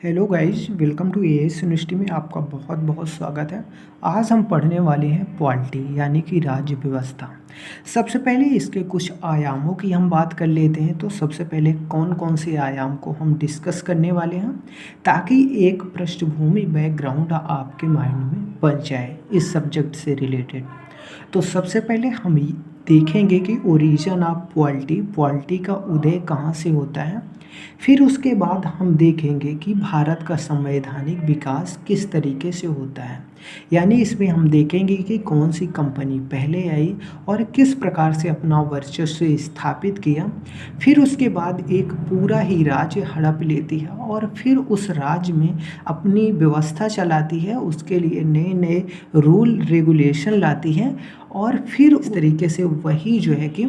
Hello guys, welcome to AS university में आपका बहुत बहुत स्वागत है। आज हम पढ़ने वाले हैं पॉलिटी यानी कि राज्य व्यवस्था। सबसे पहले इसके कुछ आयामों की हम बात कर लेते हैं। तो सबसे पहले कौन कौन से आयाम को हम डिस्कस करने वाले हैं ताकि एक पृष्ठभूमि बैकग्राउंड आपके माइंड में बन जाए इस सब्जेक्ट से रिलेटेड। तो सबसे पहले हम देखेंगे कि ओरिजिन ऑफ पॉलिटी का उदय कहाँ से होता है। फिर उसके बाद हम देखेंगे कि भारत का संवैधानिक विकास किस तरीके से होता है, यानी इसमें हम देखेंगे कि कौन सी कंपनी पहले आई और किस प्रकार से अपना वर्चस्व स्थापित किया। फिर उसके बाद एक पूरा ही राज्य हड़प लेती है और फिर उस राज्य में अपनी व्यवस्था चलाती है, उसके लिए नए नए रूल रेगुलेशन लाती है और फिर उस तरीके से वही जो है कि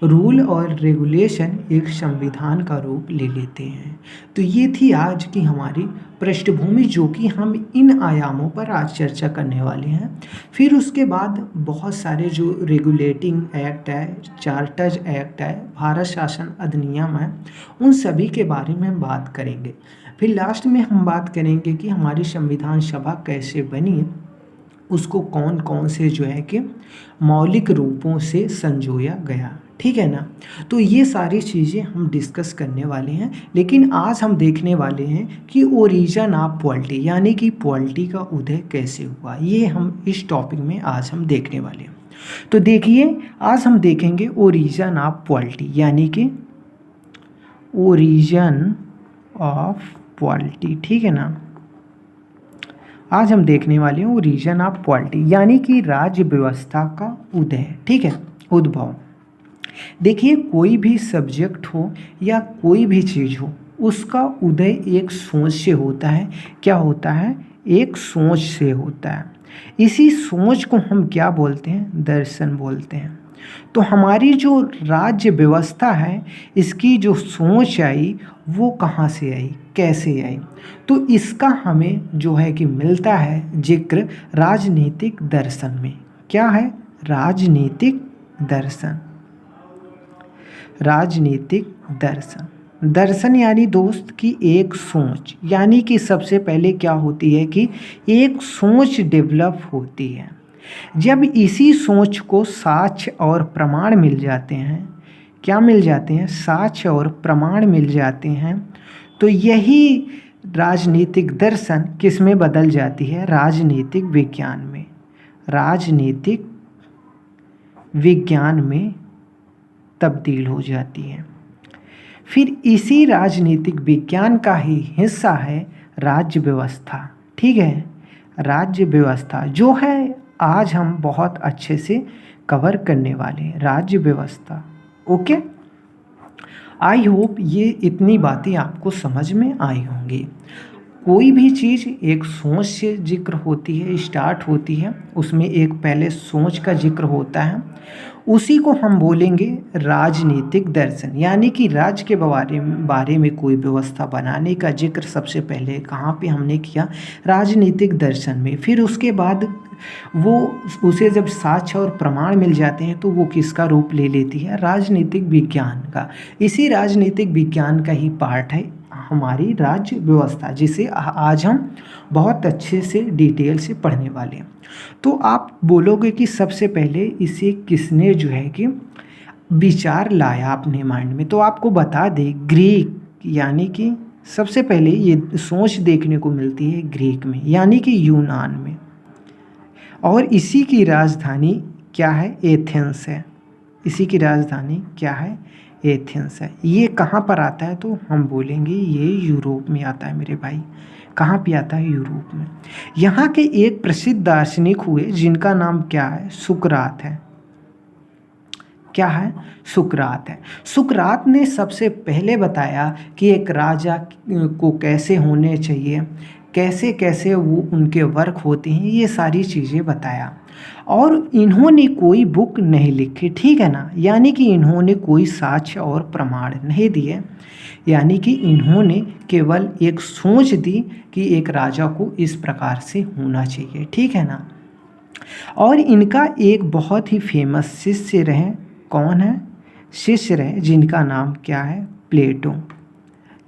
रूल और रेगुलेशन एक संविधान का रूप ले लेते हैं। तो ये थी आज की हमारी पृष्ठभूमि, जो कि हम इन आयामों पर आज चर्चा करने वाले हैं। फिर उसके बाद बहुत सारे जो रेगुलेटिंग एक्ट है, चार्टर्स एक्ट है, भारत शासन अधिनियम है, उन सभी के बारे में हम बात करेंगे। फिर लास्ट में हम बात करेंगे कि हमारी संविधान सभा कैसे बनी, उसको कौन कौन से जो है कि मौलिक रूपों से संजोया गया। ठीक है ना। तो ये सारी चीज़ें हम डिस्कस करने वाले हैं, लेकिन आज हम देखने वाले हैं कि ओरिजिन ऑफ पॉलिटी यानी कि पॉलिटी का उदय कैसे हुआ। ये हम इस टॉपिक में आज हम देखने वाले हैं। तो देखिए, आज हम देखेंगे ओरिजिन ऑफ पॉलिटी यानी कि ओरिजिन ऑफ पॉलिटी। ठीक है ना। आज हम देखने वाले हैं ओरिजिन ऑफ पॉलिटी यानी कि राज्य व्यवस्था का उदय। ठीक है, उद्भव। देखिए, कोई भी सब्जेक्ट हो या कोई भी चीज़ हो, उसका उदय एक सोच से होता है। क्या होता है? एक सोच से होता है। इसी सोच को हम क्या बोलते हैं? दर्शन बोलते हैं। तो हमारी जो राज्य व्यवस्था है, इसकी जो सोच आई वो कहाँ से आई, कैसे आई? तो इसका हमें जो है कि मिलता है जिक्र राजनीतिक दर्शन में। क्या है? राजनीतिक दर्शन। राजनीतिक दर्शन, दर्शन यानी दोस्त की एक सोच, यानी कि सबसे पहले क्या होती है कि एक सोच डेवलप होती है। जब इसी सोच को साक्ष्य और प्रमाण मिल जाते हैं, क्या मिल जाते हैं? साक्ष्य और प्रमाण मिल जाते हैं, तो यही राजनीतिक दर्शन किस में बदल जाती है? राजनीतिक विज्ञान में। राजनीतिक विज्ञान में तब्दील हो जाती है। फिर इसी राजनीतिक विज्ञान का ही हिस्सा है राज्य व्यवस्था। ठीक है, राज्य व्यवस्था जो है आज हम बहुत अच्छे से कवर करने वाले हैं, राज्य व्यवस्था। ओके, आई होप ये इतनी बातें आपको समझ में आई होंगी। कोई भी चीज़ एक सोच से जिक्र होती है, स्टार्ट होती है, उसमें एक पहले सोच का जिक्र होता है, उसी को हम बोलेंगे राजनीतिक दर्शन। यानी कि राज्य के बारे में कोई व्यवस्था बनाने का जिक्र सबसे पहले कहाँ पे हमने किया? राजनीतिक दर्शन में। फिर उसके बाद वो उसे जब साक्ष्य और प्रमाण मिल जाते हैं तो वो किसका रूप ले लेती है? राजनीतिक विज्ञान का। इसी राजनीतिक विज्ञान का ही पार्ट है हमारी राज्य व्यवस्था, जिसे आज हम बहुत अच्छे से डिटेल से पढ़ने वाले हैं। तो आप बोलोगे कि सबसे पहले इसे किसने जो है कि विचार लाया अपने माइंड में? तो आपको बता दें, ग्रीक, यानी कि सबसे पहले ये सोच देखने को मिलती है ग्रीक में, यानी कि यूनान में। और इसी की राजधानी क्या है? एथेंस है। इसी की राजधानी क्या है? एथेंस है। ये कहाँ पर आता है? तो हम बोलेंगे ये यूरोप में आता है मेरे भाई। कहाँ पे आता है? यूरोप में। यहाँ के एक प्रसिद्ध दार्शनिक हुए जिनका नाम क्या है? सुकरात है। क्या है? सुकरात है। सुकरात ने सबसे पहले बताया कि एक राजा को कैसे होने चाहिए, कैसे कैसे वो उनके वर्क होते हैं, ये सारी चीज़ें बताया। और इन्होंने कोई बुक नहीं लिखी। ठीक है ना। यानी कि इन्होंने कोई साक्ष्य और प्रमाण नहीं दिए, यानी कि इन्होंने केवल एक सोच दी कि एक राजा को इस प्रकार से होना चाहिए। ठीक है ना। और इनका एक बहुत ही फेमस शिष्य रहे। कौन है? शिष्य रहे जिनका नाम क्या है? प्लेटो।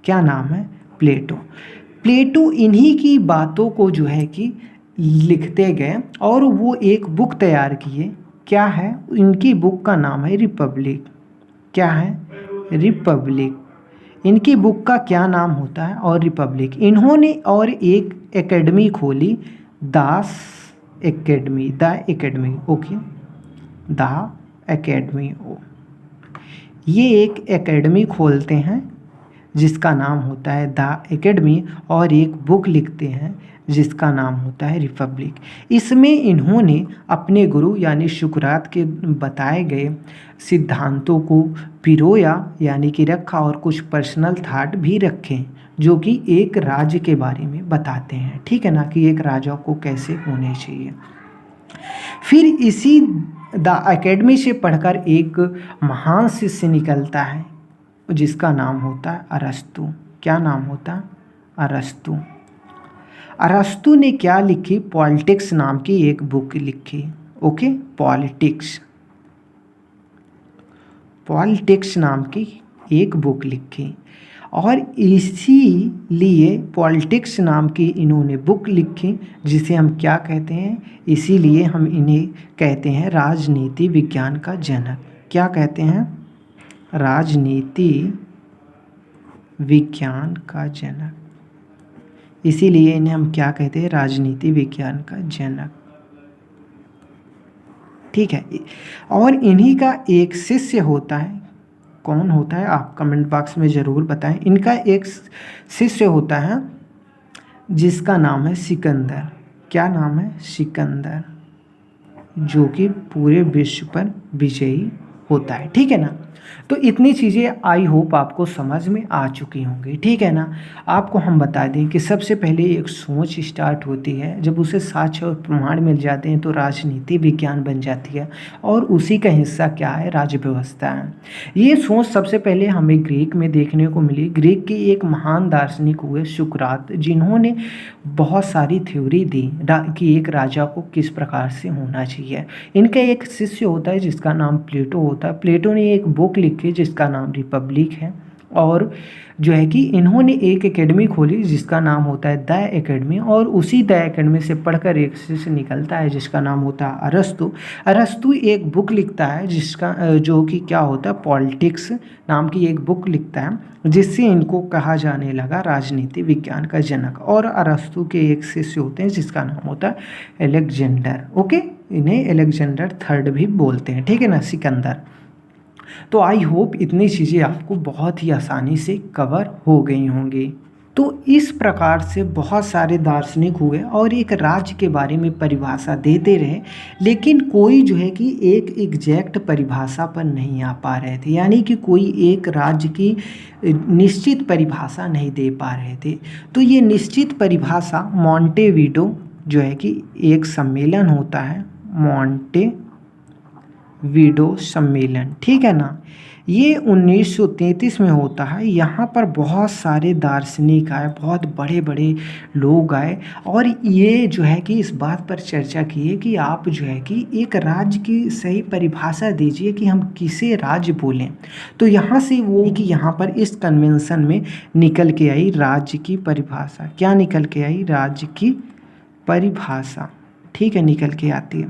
क्या नाम है? प्लेटो। प्लेटो इन्हीं की बातों को जो है कि लिखते गए और वो एक बुक तैयार किए। क्या है? इनकी बुक का नाम है रिपब्लिक। क्या है? रिपब्लिक। इनकी बुक का क्या नाम होता है? और रिपब्लिक। इन्होंने और एक एकेडमी खोली, Das academy, the academy, okay, the academy. ये एक एकेडमी खोलते हैं जिसका नाम होता है द एकेडमी, और एक बुक लिखते हैं जिसका नाम होता है रिपब्लिक। इसमें इन्होंने अपने गुरु यानी सुकरात के बताए गए सिद्धांतों को पिरोया यानी कि रखा, और कुछ पर्सनल थाट भी रखे जो कि एक राज्य के बारे में बताते हैं, ठीक है ना, कि एक राजा को कैसे होने चाहिए। फिर इसी द एकेडमी से पढ़कर एक महान शिष्य निकलता है जिसका नाम होता है अरस्तु। क्या नाम होता है? अरस्तु। अरस्तु ने क्या लिखी? पॉलिटिक्स नाम की एक बुक लिखी। ओके, पॉलिटिक्स, पॉलिटिक्स नाम की एक बुक लिखी, और इसीलिए पॉलिटिक्स नाम की इन्होंने बुक लिखी जिसे हम क्या कहते हैं? इसीलिए हम इन्हें कहते हैं राजनीति विज्ञान का जनक। क्या कहते हैं? राजनीति विज्ञान का जनक। इसीलिए इन्हें हम क्या कहते हैं? राजनीति विज्ञान का जनक, ठीक है। और इन्हीं का एक शिष्य होता है। कौन होता है? आप कमेंट बॉक्स में ज़रूर बताएं। इनका एक शिष्य होता है जिसका नाम है सिकंदर। क्या नाम है? सिकंदर, जो कि पूरे विश्व पर विजयी होता है, ठीक है ना। तो इतनी चीज़ें आई होप आपको समझ में आ चुकी होंगी, ठीक है ना। आपको हम बता दें कि सबसे पहले एक सोच स्टार्ट होती है, जब उसे साक्ष्य और प्रमाण मिल जाते हैं तो राजनीति विज्ञान बन जाती है, और उसी का हिस्सा क्या है? राज्य व्यवस्था है। ये सोच सबसे पहले हमें ग्रीक में देखने को मिली। ग्रीक के एक महान दार्शनिक हुए सुकरात, जिन्होंने बहुत सारी थ्योरी दी कि एक राजा को किस प्रकार से होना चाहिए। इनका एक शिष्य होता है जिसका नाम प्लेटो होता है। प्लेटो ने एक बुक लिखी जिसका नाम रिपब्लिक है, और जो है कि इन्होंने एक एकेडमी खोली जिसका नाम होता है द एकेडमी, और उसी द एकेडमी से पढ़कर एक शिष्य निकलता है जिसका नाम होता है अरस्तु। अरस्तु एक बुक लिखता है जिसका जो कि क्या होता है? पॉलिटिक्स नाम की एक बुक लिखता है, जिससे इनको कहा जाने लगा राजनीति विज्ञान का जनक। और अरस्तु के एक शिष्य होते हैं जिसका नाम होता है अलेक्जेंडर। ओके, इन्हें अलेक्जेंडर थर्ड भी बोलते हैं, ठीक है ना, सिकंदर। तो आई होप इतनी चीज़ें आपको बहुत ही आसानी से कवर हो गई होंगी। तो इस प्रकार से बहुत सारे दार्शनिक हुए और एक राज्य के बारे में परिभाषा देते रहे, लेकिन कोई जो है कि एक एग्जैक्ट परिभाषा पर नहीं आ पा रहे थे, यानी कि कोई एक राज्य की निश्चित परिभाषा नहीं दे पा रहे थे। तो ये निश्चित परिभाषा मॉन्टेविडो जो है कि एक सम्मेलन होता है, मॉन्टेविडो सम्मेलन, ठीक है ना, ये 1933 में होता है। यहाँ पर बहुत सारे दार्शनिक आए, बहुत बड़े बड़े लोग आए, और ये जो है कि इस बात पर चर्चा की है कि आप जो है कि एक राज्य की सही परिभाषा दीजिए कि हम किसे राज्य बोलें। तो यहाँ से वो कि यहाँ पर इस कन्वेंशन में निकल के आई राज्य की परिभाषा। क्या निकल के आई? राज्य की परिभाषा, ठीक है, निकल के आती है।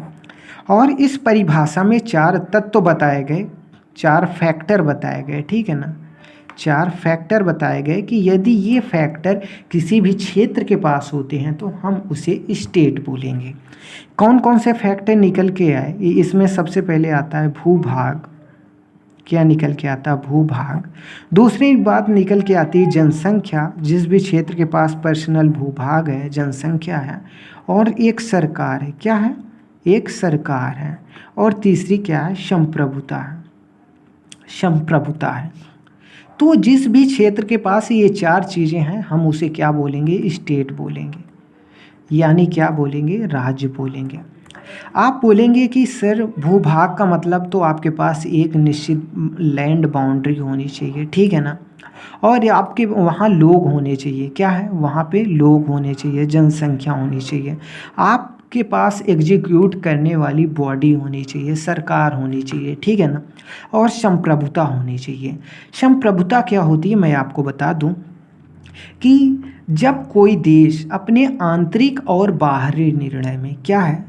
और इस परिभाषा में 4 तत्व बताए गए, 4 फैक्टर बताए गए, ठीक है ना, 4 फैक्टर बताए गए कि यदि ये फैक्टर किसी भी क्षेत्र के पास होते हैं तो हम उसे स्टेट बोलेंगे। कौन कौन से फैक्टर निकल के आए? इसमें सबसे पहले आता है भूभाग। क्या निकल के आता है? भूभाग। दूसरी बात निकल के आती है जनसंख्या, जिस भी क्षेत्र के पास पर्सनल भूभाग है, जनसंख्या है। और एक सरकार है। क्या है? एक सरकार है। और तीसरी क्या है? संप्रभुता है, संप्रभुता है। तो जिस भी क्षेत्र के पास ये 4 चीज़ें हैं हम उसे क्या बोलेंगे? स्टेट बोलेंगे, यानी क्या बोलेंगे? राज्य बोलेंगे। आप बोलेंगे कि सर भूभाग का मतलब तो आपके पास एक निश्चित लैंड बाउंड्री होनी चाहिए, ठीक है ना, और आपके वहाँ लोग होने चाहिए। क्या है? वहाँ पे लोग होने चाहिए, जनसंख्या होनी चाहिए। आपके पास एग्जीक्यूट करने वाली बॉडी होनी चाहिए, सरकार होनी चाहिए, ठीक है ना, और संप्रभुता होनी चाहिए। संप्रभुता क्या होती है मैं आपको बता दूं। कि जब कोई देश अपने आंतरिक और बाहरी निर्णय में क्या है,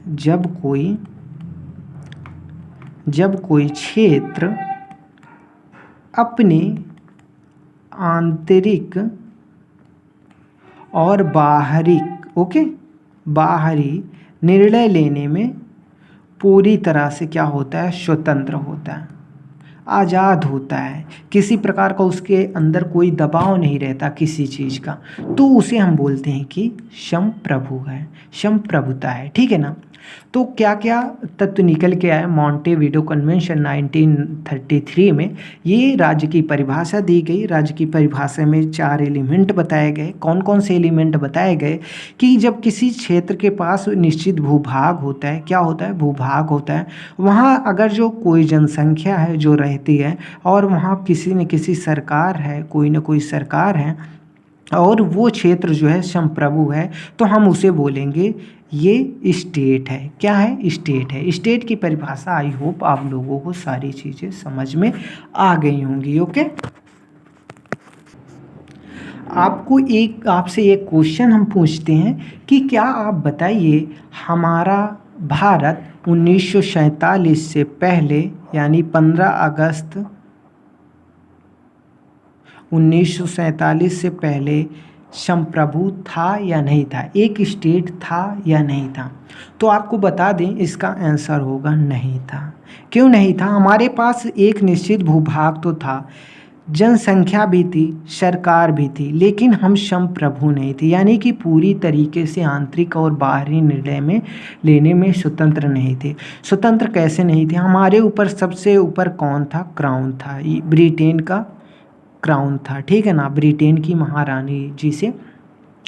जब कोई क्षेत्र अपने आंतरिक और बाहरी निर्णय लेने में पूरी तरह से क्या होता है, स्वतंत्र होता है, आज़ाद होता है, किसी प्रकार का उसके अंदर कोई दबाव नहीं रहता किसी चीज़ का, तो उसे हम बोलते हैं कि संप्रभु है, संप्रभुता है। ठीक है ना। तो क्या क्या तत्व निकल के आए मॉन्टेविडो कन्वेंशन 1933 में, ये राज्य की परिभाषा दी गई। राज्य की परिभाषा में 4 एलिमेंट बताए गए। कौन कौन से एलिमेंट बताए गए कि जब किसी क्षेत्र के पास निश्चित भूभाग होता है, क्या होता है, भूभाग होता है, वहाँ अगर जो कोई जनसंख्या है जो रहती है और वहाँ किसी न किसी सरकार है, कोई न कोई सरकार है और वो क्षेत्र जो है संप्रभु है, तो हम उसे बोलेंगे ये स्टेट है। क्या है, स्टेट है। स्टेट की परिभाषा आई होप आप लोगों को सारी चीज़ें समझ में आ गई होंगी। ओके, आपसे एक क्वेश्चन हम पूछते हैं कि क्या आप बताइए हमारा भारत 1947 से पहले यानी 15 अगस्त 1947 से पहले संप्रभु था या नहीं था, एक स्टेट था या नहीं था? तो आपको बता दें इसका आंसर होगा नहीं था। क्यों नहीं था? हमारे पास एक निश्चित भूभाग तो था, जनसंख्या भी थी, सरकार भी थी, लेकिन हम संप्रभु नहीं थे, यानी कि पूरी तरीके से आंतरिक और बाहरी निर्णय में लेने में स्वतंत्र नहीं थे। स्वतंत्र कैसे नहीं थे? हमारे ऊपर सबसे ऊपर कौन था? क्राउन था, ब्रिटेन का क्राउन था। ठीक है ना, ब्रिटेन की महारानी जिसे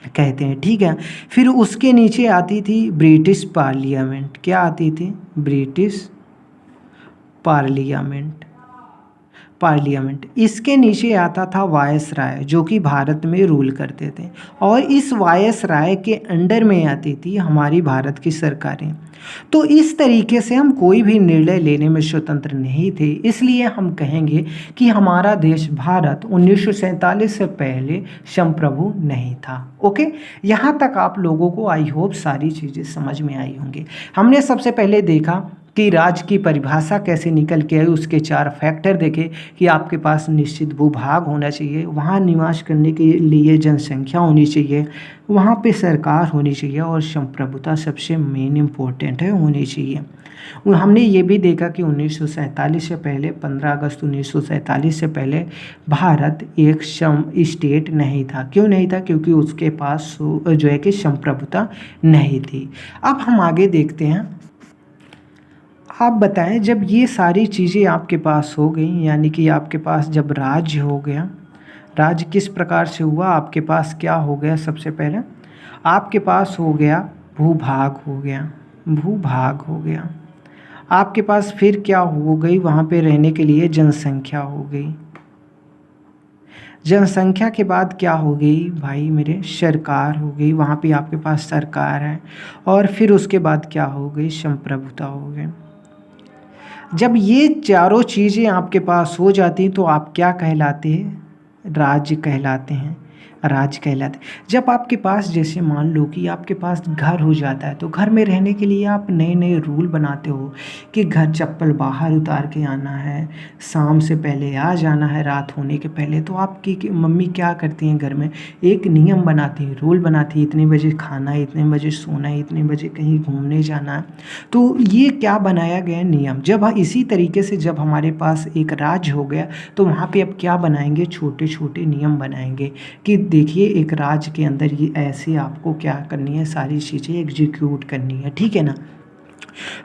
कहते हैं। ठीक है, फिर उसके नीचे आती थी ब्रिटिश पार्लियामेंट। क्या आती थी? British parliament. इसके नीचे आता था वायसराय जो कि भारत में रूल करते थे, और इस वायसराय के अंडर में आती थी हमारी भारत की सरकारें। तो इस तरीके से हम कोई भी निर्णय लेने में स्वतंत्र नहीं थे, इसलिए हम कहेंगे कि हमारा देश भारत 1947 से पहले संप्रभु नहीं था। ओके, यहाँ तक आप लोगों को आई होप सारी चीज़ें समझ में आई होंगी। हमने सबसे पहले देखा कि राज्य की परिभाषा कैसे निकल के आई, उसके 4 फैक्टर देखे कि आपके पास निश्चित भूभाग होना चाहिए, वहाँ निवास करने के लिए जनसंख्या होनी चाहिए, वहाँ पे सरकार होनी चाहिए, और संप्रभुता सबसे मेन इम्पोर्टेंट है, होनी चाहिए। हमने ये भी देखा कि 1947 से पहले 15 अगस्त 1947 से पहले भारत एक स्टेट नहीं था। क्यों नहीं था? क्योंकि उसके पास जो है कि संप्रभुता नहीं थी। अब हम आगे देखते हैं। आप बताएं, जब ये सारी चीज़ें आपके पास हो गई, यानी कि आपके पास जब राज्य हो गया, राज्य किस प्रकार से हुआ? आपके पास क्या हो गया? सबसे पहले आपके पास हो गया भूभाग हो गया। आपके पास फिर क्या हो गई? वहाँ पे रहने के लिए जनसंख्या हो गई। जनसंख्या के बाद क्या हो गई भाई मेरे? सरकार हो गई। वहाँ पे आपके पास सरकार है, और फिर उसके बाद क्या हो गई? संप्रभुता हो गई। जब ये चारों चीज़ें आपके पास हो जाती तो आप क्या कहलाते हैं? राज्य कहलाते हैं। जब आपके पास जैसे मान लो कि आपके पास घर हो जाता है, तो घर में रहने के लिए आप नए नए रूल बनाते हो कि घर चप्पल बाहर उतार के आना है, शाम से पहले आ जाना है, रात होने के पहले। तो आपकी मम्मी क्या करती हैं? घर में एक नियम बनाती है, रूल बनाती है, इतने बजे खाना है, इतने बजे सोना है, इतने बजे कहीं घूमने जाना है। तो ये क्या बनाया गया? नियम। जब इसी तरीके से जब हमारे पास एक राज्य हो गया, तो वहाँ पे अब क्या बनाएंगे? छोटे छोटे नियम बनाएंगे कि देखिए एक राज्य के अंदर ये ऐसे आपको क्या करनी है, सारी चीज़ें एग्जीक्यूट करनी है। ठीक है ना।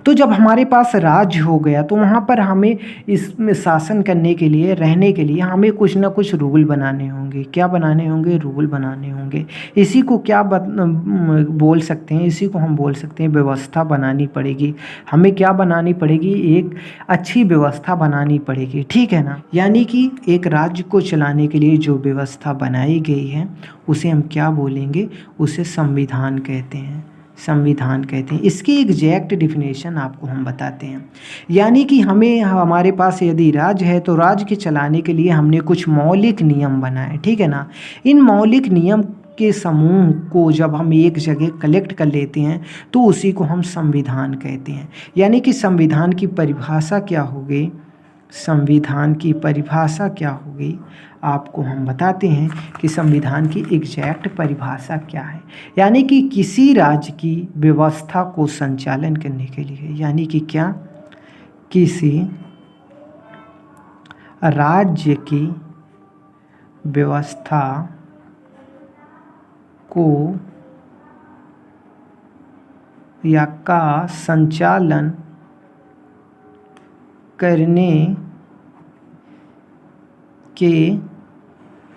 तो जब हमारे पास राज्य हो गया, तो वहाँ पर हमें इसमें शासन करने के लिए, रहने के लिए हमें कुछ ना कुछ रूल बनाने होंगे। क्या बनाने होंगे? रूल बनाने होंगे। इसी को क्या बोल सकते हैं? इसी को हम बोल सकते हैं व्यवस्था बनानी पड़ेगी। हमें क्या बनानी पड़ेगी? एक अच्छी व्यवस्था बनानी पड़ेगी। ठीक है ना। यानी कि एक राज्य को चलाने के लिए जो व्यवस्था बनाई गई है उसे हम क्या बोलेंगे? उसे संविधान कहते हैं। संविधान कहते हैं। इसकी एग्जैक्ट डिफिनेशन आपको हम बताते हैं। यानी कि हमें, हमारे पास यदि राज्य है तो राज्य के चलाने के लिए हमने कुछ मौलिक नियम बनाए, ठीक है ना। इन मौलिक नियम के समूह को जब हम एक जगह कलेक्ट कर लेते हैं तो उसी को हम संविधान कहते हैं। यानी कि संविधान की परिभाषा क्या होगी, संविधान की परिभाषा क्या होगी, आपको हम बताते हैं कि संविधान की एग्जैक्ट परिभाषा क्या है। यानी कि किसी राज्य की व्यवस्था को संचालन करने के लिए, यानी कि क्या, किसी राज्य की व्यवस्था को या का संचालन करने के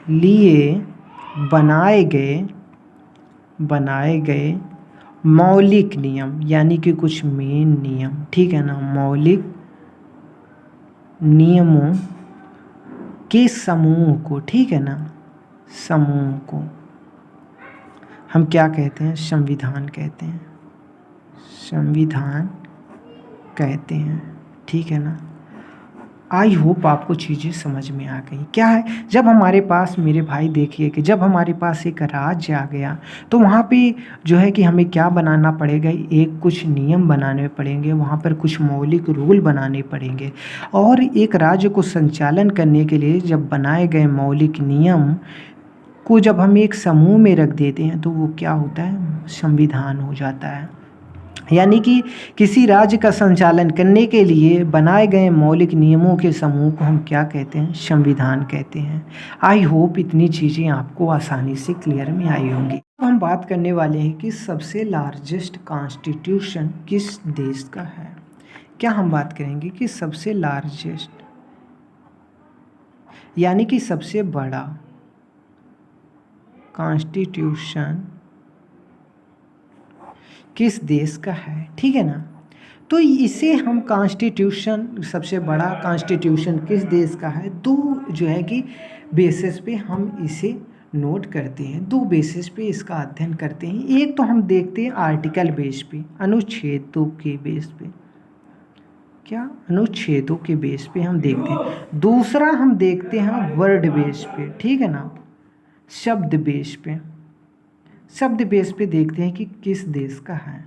लिए बनाए गए मौलिक नियम, यानी कि कुछ मेन नियम, ठीक है ना, मौलिक नियमों के समूह को, ठीक है ना, समूह को हम क्या कहते हैं, संविधान कहते हैं, संविधान कहते हैं, ठीक है ना। आई होप आपको चीज़ें समझ में आ गई। क्या है, जब हमारे पास, मेरे भाई देखिए कि जब हमारे पास एक राज्य आ गया तो वहाँ पे जो है कि हमें क्या बनाना पड़ेगा, एक कुछ नियम बनाने पड़ेंगे, वहाँ पर कुछ मौलिक रूल बनाने पड़ेंगे। और एक राज्य को संचालन करने के लिए जब बनाए गए मौलिक नियम को जब हम एक समूह में रख देते हैं तो वो क्या होता है, संविधान हो जाता है। यानी कि किसी राज्य का संचालन करने के लिए बनाए गए मौलिक नियमों के समूह को हम क्या कहते हैं, संविधान कहते हैं। आई होप इतनी चीज़ें आपको आसानी से क्लियर में आई होंगी। अब हम बात करने वाले हैं कि सबसे लार्जेस्ट कॉन्स्टिट्यूशन किस देश का है। क्या हम बात करेंगे कि सबसे लार्जेस्ट यानी कि सबसे बड़ा कॉन्स्टिट्यूशन किस देश का है, ठीक है ना। तो इसे हम कॉन्स्टिट्यूशन, सबसे बड़ा कॉन्स्टिट्यूशन किस देश का है, दो जो है कि बेसिस पे हम इसे नोट करते हैं, दो बेसिस पे इसका अध्ययन करते हैं। एक तो हम देखते हैं आर्टिकल बेस पे, अनुच्छेदों के बेस पे, क्या, अनुच्छेदों के बेस पे हम देखते हैं। दूसरा हम देखते हैं वर्ड बेस पे, ठीक है ना, शब्द बेस पे, शब्द बेस पे देखते हैं कि किस देश का है।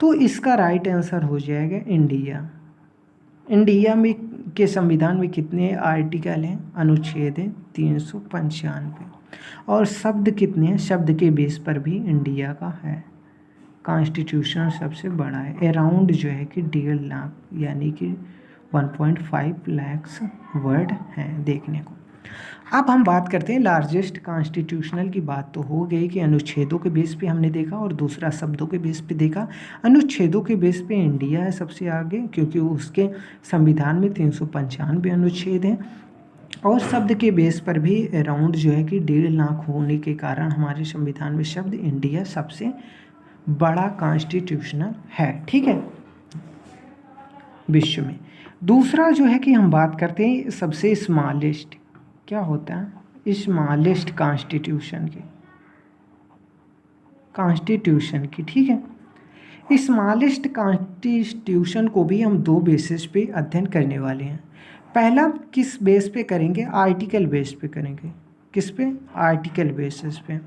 तो इसका राइट आंसर हो जाएगा इंडिया। इंडिया में के संविधान में कितने आर्टिकल हैं, अनुच्छेद हैं 395, और शब्द कितने हैं, शब्द के बेस पर भी इंडिया का है। कॉन्स्टिट्यूशन सबसे बड़ा है, अराउंड जो है कि 1.5 लाख यानी कि 1.5 लाख वर्ड हैं देखने को। अब हम बात करते हैं लार्जेस्ट कॉन्स्टिट्यूशनल की। बात तो हो गई कि अनुच्छेदों के बेस पे हमने देखा, और दूसरा शब्दों के बेस पे देखा। अनुच्छेदों के बेस पे इंडिया है सबसे आगे, क्योंकि उसके संविधान में 395 अनुच्छेद हैं, और शब्द के बेस पर भी अराउंड जो है कि 1.5 लाख होने के कारण हमारे संविधान में शब्द इंडिया सबसे बड़ा कॉन्स्टिट्यूशनल है, ठीक है, विश्व में। दूसरा जो है कि हम बात करते हैं सबसे स्मॉलेस्ट, क्या होता है, स्मॉलेस्ट कॉन्स्टिट्यूशन की, ठीक है। स्मॉलेस्ट कॉन्स्टिट्यूशन को भी हम दो बेसिस पे अध्ययन करने वाले हैं। पहला किस बेस पे करेंगे, आर्टिकल बेस पे करेंगे, किस पे, आर्टिकल बेसिस पे।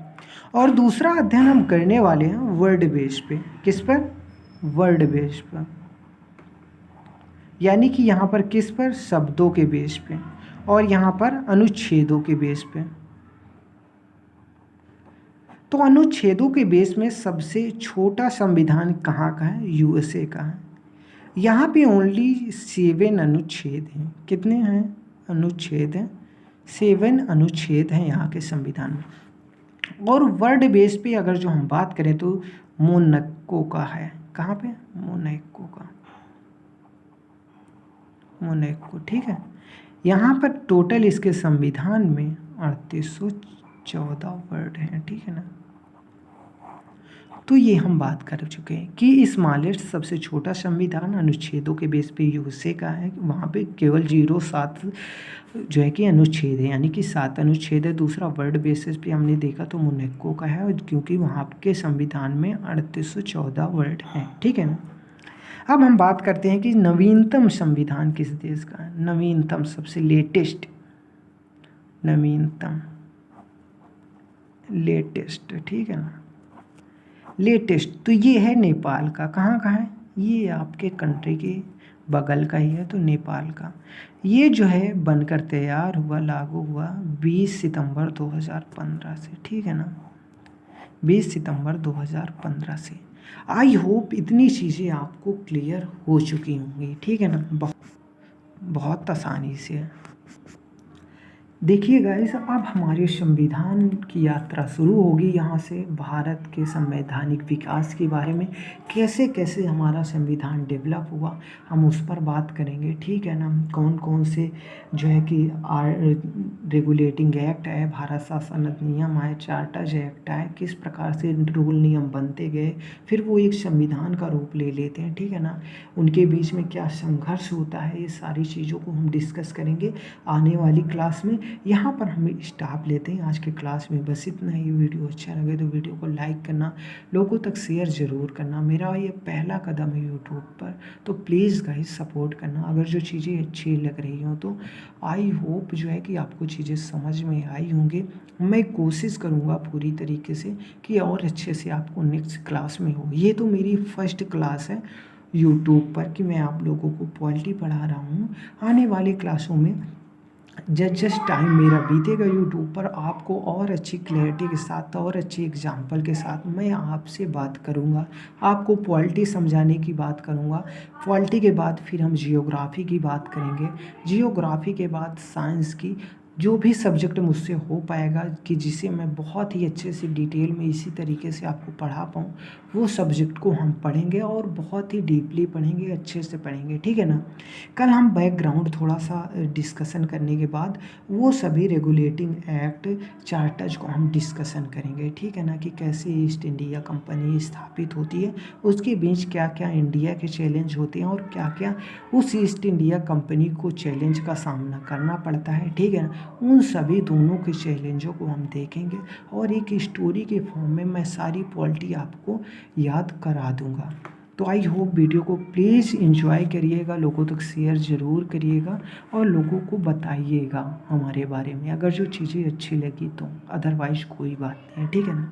और दूसरा अध्ययन हम करने वाले हैं वर्ड बेस पे, किस पर, वर्ड बेस पर, यानी कि यहाँ पर किस पर, शब्दों के बेस पे, और यहाँ पर अनुच्छेदों के बेस पे। तो अनुच्छेदों के बेस में सबसे छोटा संविधान कहाँ का है, यूएसए का है। यहाँ पे ओनली 7 अनुच्छेद हैं, कितने हैं, अनुच्छेद हैं, 7 अनुच्छेद हैं यहाँ के संविधान में। और वर्ड बेस पे अगर जो हम बात करें तो मोनाको का है, कहाँ पे, मोनाको का, मोनाको, ठीक है। यहाँ पर टोटल इसके संविधान में 3814 वर्ड हैं, ठीक है ना। तो ये हम बात कर चुके हैं कि स्मॉलेस्ट सबसे छोटा संविधान अनुच्छेदों के बेस पे यूएसए का है, वहाँ पे केवल 07 जो है कि अनुच्छेद है, यानी कि 7 अनुच्छेद है। दूसरा वर्ल्ड बेसिस पे हमने देखा तो मोनाको का है, क्योंकि वहाँ के संविधान में 3814 वर्ड हैं, ठीक है ना। अब हम बात करते हैं कि नवीनतम संविधान किस देश का है। नवीनतम, सबसे लेटेस्ट, नवीनतम, लेटेस्ट, ठीक है ना, लेटेस्ट, तो ये है नेपाल का। कहाँ का है ये? आपके कंट्री के बगल का ही है, तो नेपाल का। ये जो है बनकर तैयार हुआ, लागू हुआ 20 सितंबर 2015 से, ठीक है ना, 20 सितंबर 2015 से। आई होप इतनी चीज़ें आपको क्लियर हो चुकी होंगी, ठीक है ना, बहुत आसानी से। देखिए गाइस, अब हमारे संविधान की यात्रा शुरू होगी यहाँ से, भारत के संवैधानिक विकास के बारे में, कैसे कैसे हमारा संविधान डेवलप हुआ, हम उस पर बात करेंगे, ठीक है ना। कौन कौन से जो है कि रेगुलेटिंग एक्ट है, भारत शासन अधिनियम आए, चार्टर्स एक्ट आए, किस प्रकार से रूल नियम बनते गए, फिर वो एक संविधान का रूप ले लेते हैं, ठीक है ना। उनके बीच में क्या संघर्ष होता है, ये सारी चीज़ों को हम डिस्कस करेंगे आने वाली क्लास में। यहाँ पर हम स्टॉप लेते हैं आज के क्लास में, बस इतना ही। वीडियो अच्छा लगे तो वीडियो को लाइक करना, लोगों तक शेयर ज़रूर करना। मेरा ये पहला कदम है यूट्यूब पर, तो प्लीज़ गाइस सपोर्ट करना। अगर जो चीज़ें अच्छी लग रही हों तो आई होप जो है कि आपको चीज़ें समझ में आई होंगी। मैं कोशिश करूँगा पूरी तरीके से कि और अच्छे से आपको नेक्स्ट क्लास में हो। ये तो मेरी फर्स्ट क्लास है यूट्यूब पर कि मैं आप लोगों को पॉलिटी पढ़ा रहा हूँ। आने वाली क्लासों में जस्ट टाइम मेरा बीतेगा यूट्यूब पर, आपको और अच्छी क्लैरिटी के साथ और अच्छी एग्जांपल के साथ मैं आपसे बात करूंगा, आपको पॉलिटी समझाने की बात करूंगा। पॉलिटी के बाद फिर हम जियोग्राफी की बात करेंगे, जियोग्राफी के बाद साइंस की, जो भी सब्जेक्ट मुझसे हो पाएगा कि जिसे मैं बहुत ही अच्छे से डिटेल में इसी तरीके से आपको पढ़ा पाऊँ, वो सब्जेक्ट को हम पढ़ेंगे और बहुत ही डीपली पढ़ेंगे, अच्छे से पढ़ेंगे, ठीक है ना। कल हम बैकग्राउंड थोड़ा सा डिस्कशन करने के बाद वो सभी रेगुलेटिंग एक्ट, चार्टर्स को हम डिस्कशन करेंगे, ठीक है ना, कि कैसे ईस्ट इंडिया कंपनी स्थापित होती है, उसके बीच क्या क्या इंडिया के चैलेंज होते हैं और क्या क्या उस ईस्ट इंडिया कंपनी को चैलेंज का सामना करना पड़ता है, ठीक है ना। उन सभी दोनों के चैलेंजों को हम देखेंगे और एक स्टोरी के फॉर्म में मैं सारी पॉलिटी आपको याद करा दूंगा। तो आई होप वीडियो को प्लीज़ एंजॉय करिएगा, लोगों तक शेयर ज़रूर करिएगा और लोगों को बताइएगा हमारे बारे में, अगर जो चीज़ें अच्छी लगी तो। अदरवाइज़ कोई बात नहीं है, ठीक है ना।